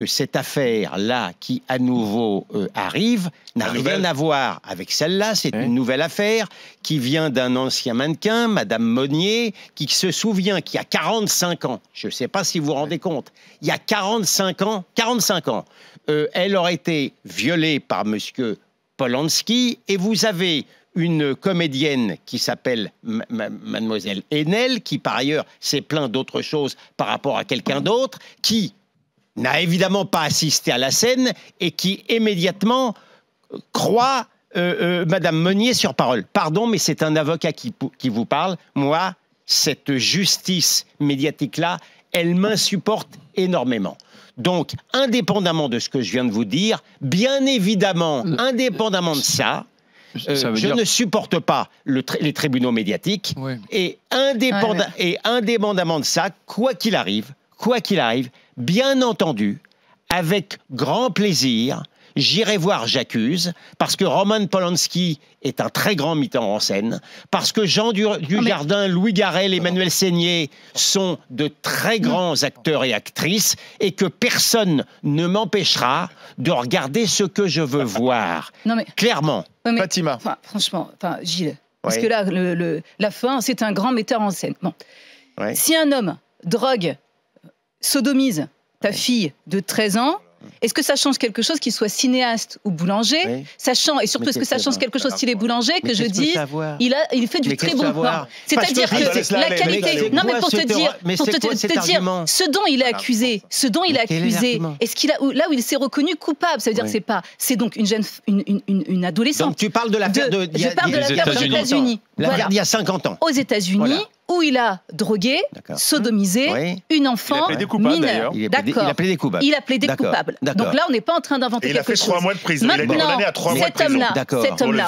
que cette affaire-là, qui à nouveau arrive, n'a rien à voir avec celle-là. C'est une nouvelle affaire qui vient d'un ancien mannequin, Madame Monnier, qui se souvient qu'il y a 45 ans, je ne sais pas si vous vous rendez compte, il y a 45 ans, elle aurait été violée par Monsieur Polanski, et vous avez une comédienne qui s'appelle Mademoiselle Haenel, qui par ailleurs s'est plaint d'autre chose par rapport à quelqu'un d'autre, qui n'a évidemment pas assisté à la scène et qui immédiatement croit Madame Monnier sur parole. Pardon, mais c'est un avocat qui vous parle. Moi, cette justice médiatique-là, elle m'insupporte énormément. Donc, indépendamment de ce que je viens de vous dire, bien évidemment, indépendamment de ça, je ne supporte pas les tribunaux médiatiques. Oui. Et indépendamment de ça, quoi qu'il arrive, bien entendu, avec grand plaisir, j'irai voir J'accuse, parce que Roman Polanski est un très grand metteur en scène, parce que Jean Dujardin, Louis Garrel, Emmanuel Seigner sont de très grands acteurs et actrices, et que personne ne m'empêchera de regarder ce que je veux voir. Non mais, clairement. Mais, Fatima. Franchement, Gilles, parce que là, la fin, c'est un grand metteur en scène. Bon. Si un homme drogue, sodomise ta fille de 13 ans, est-ce que ça change quelque chose qu'il soit cinéaste ou boulanger, sachant, et surtout est-ce que ça change quelque chose s'il est boulanger, que je dis, il fait du très bon pain. C'est-à-dire que la qualité... Non mais pour te dire, ce dont il est accusé, est-ce qu'il a, là où il s'est reconnu coupable, ça veut dire que c'est donc une adolescente. Donc tu parles de l'affaire je parle de l'affaire aux États-Unis. L'affaire d'il y a 50 ans. Aux États-Unis, où il a drogué, sodomisé une enfant mineure. Il a plaidé coupable. Il a plaidé coupable. Donc là, on n'est pas en train d'inventer quelque chose. Il a fait 3 mois de prison. Il a été condamné à 3 mois de prison. Cet homme-là,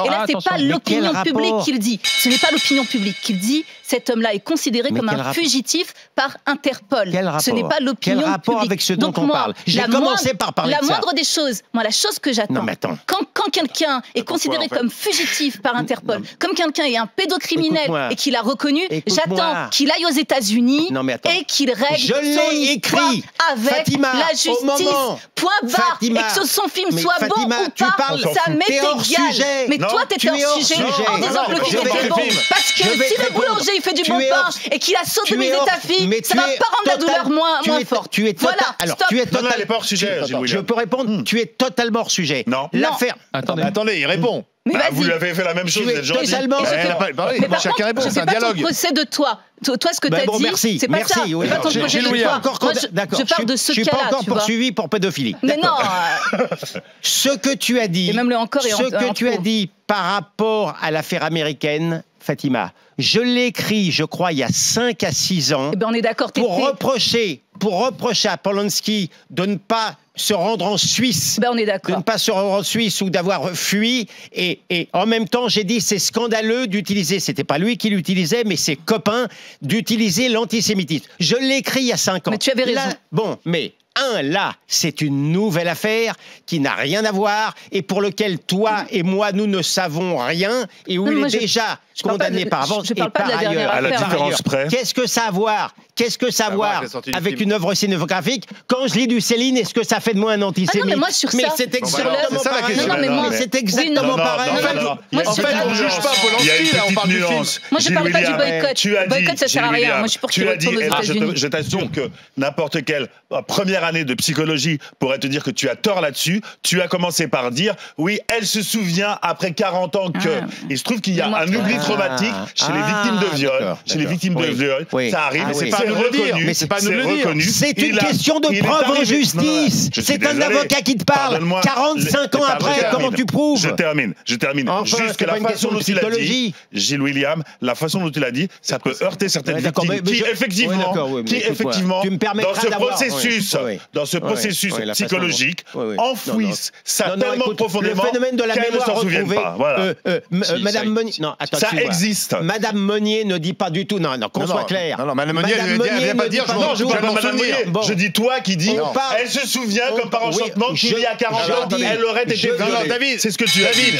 et là, c'est pas l'opinion publique qui le dit. Ce n'est pas l'opinion publique qui le dit. Cet homme-là est considéré comme un fugitif par Interpol. Ce n'est pas l'opinion publique. Quel rapport avec ce dont on parle? J'ai commencé par parler de ça. La moindre des choses, moi, la chose que j'attends, quand quelqu'un est considéré comme fugitif par Interpol, comme quelqu'un est un pédocriminel et qu'il a reconnu, j'attends qu'il aille aux États-Unis et qu'il règle son histoire avec la justice. Point barre. Et que son film soit bon ou pas, ça m'est égal. Mais toi, t'étais hors sujet en disant que le film était bon. Parce que si le boulanger il fait du bon pain et qu'il a sodomisé ta fille, ça va pas rendre la douleur moins forte. Voilà, stop. Tu es totalement hors sujet. Je peux répondre. Tu es totalement hors sujet. Non. L'affaire. Attendez, il répond. Mais vous lui avez fait la même chose, vous êtes gentil. Chacun répond, c'est un dialogue. Je ne procès de toi. Toi, ce que tu as dit, c'est pas ça. Oui, pas ton projet de toi. Je parle de ce cas-là. Je ne suis pas encore poursuivi pour pédophilie. Mais non. Ce que tu as dit, par rapport à l'affaire américaine, Fatima, je l'ai écrit, je crois, il y a 5 à 6 ans, on est d'accord, pour reprocher à Polanski de ne pas se rendre en Suisse, on est d'accord. de ne pas se rendre en Suisse ou d'avoir fui, et en même temps j'ai dit c'est scandaleux d'utiliser, c'était pas lui qui l'utilisait, mais ses copains, d'utiliser l'antisémitisme. Je l'ai écrit il y a 5 ans. Mais tu avais raison. Bon, mais là, c'est une nouvelle affaire qui n'a rien à voir et pour lequel toi et moi, nous ne savons rien et où il est déjà condamné par avance. Je parle pas de la dernière affaire. À la différence près. Qu'est-ce que ça a à voir avec une œuvre cinématographique? Quand je lis du Céline, est-ce que ça fait de moi un antisémite? Non, mais moi, sur ça... Mais c'est exactement pareil. C'est exactement pareil. En fait, on ne juge pas Polanski, là, on parle du film. Moi, je ne parle pas du boycott. Boycott, ça sert à rien. Moi, je suis pour qu'il retourne aux États-Unis. Je t'assure que n'importe quelle première année de psychologie pourrait te dire que tu as tort là-dessus. Tu as commencé par dire, oui, elle se souvient après 40 ans que... Il se trouve qu'il y a un oubli traumatique chez les victimes de viol. Chez les victimes de viol, ça arrive, c'est reconnu. Mais c'est pas nous le dire. C'est une question de preuve en justice. C'est un avocat qui te parle. 45 ans après, comment tu prouves? Je termine. Juste que la façon dont il a dit, Gilles William, la façon dont il a dit, ça peut heurter certaines victimes qui, effectivement, dans ce processus psychologique, enfouissent ça tellement profondément qu'elles ne s'en souviennent pas. Madame Monnier... Non, attends, ça existe. Madame Monnier ne dit pas du tout... Non, qu'on soit clair. Non, Madame Monnier, elle ne vient pas dire... Non, je ne dis pas Madame Monnier. Je dis toi qui dis... Elle se souvient comme par enchantement qu'il y a 40 ans, elle aurait été violée. David, c'est ce que tu as dit.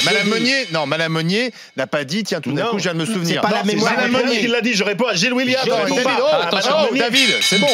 Madame Monnier n'a pas dit, tiens, tout d'un coup, je viens de me souvenir. C'est pas la mémoire. Madame Monnier qui l'a dit, je réponds à Gilles William. David, c'est bon.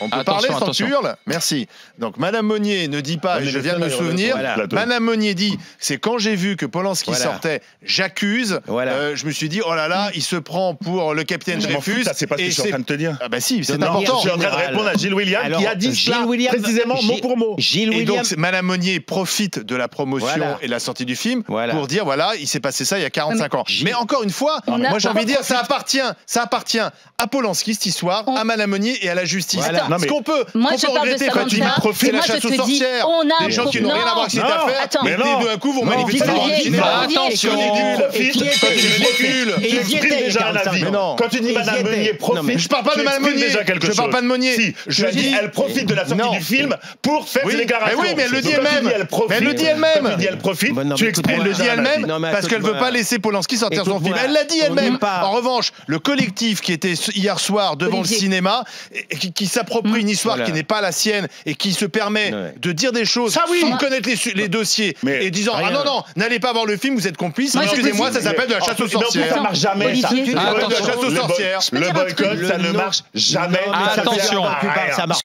On peut parler sans hurle. Merci. Donc, Madame Monnier ne dit pas, je viens de me souvenir. Madame Monnier dit, c'est quand j'ai vu que Polanski sortait, j'accuse. Je me suis dit, oh là là, il se prend pour le capitaine Dreyfus. C'est pas ce que je suis en train de te dire. Ah bah si, c'est important. Je suis en train de répondre à Gilles William qui a dit cela précisément mot pour mot. Et donc, Madame Monnier profite de la promotion et de la sortie du film pour dire, voilà, il s'est passé ça il y a 45 ans. Mais encore une fois, moi j'ai envie de dire, ça appartient à Polanski, cette histoire, à Madame Monnier et à la justice. Ce qu'on peut regretter quand tu profites de la chasse aux sorcières, des gens qui n'ont rien à voir avec cette affaire, mais d'un coup vont manifester devant le cinéma. Attention, tu exprimes déjà un avis. Quand tu dis Madame Monnier profite, je parle pas de Madame Monnier. Je parle pas de Monnier. Si, je dis elle profite de la sortie du film pour faire ses déclarations. Oui, mais elle le dit elle-même. Elle le dit elle-même. Quand tu dis elle profite, tu exprimes elle le dit elle-même parce qu'elle veut pas laisser Polanski sortir son film. Elle l'a dit elle-même. En revanche, le collectif qui était hier soir devant le cinéma, qui s'approprie une histoire qui n'est pas la sienne et qui se permet de dire des choses sans connaître les dossiers et disant ah non, n'allez pas voir le film, vous êtes complices. Excusez-moi, ça s'appelle de la chasse aux sorcières. Ça marche jamais. De la chasse aux sorcières. Le boycott, ça ne marche jamais. Attention, ça marche.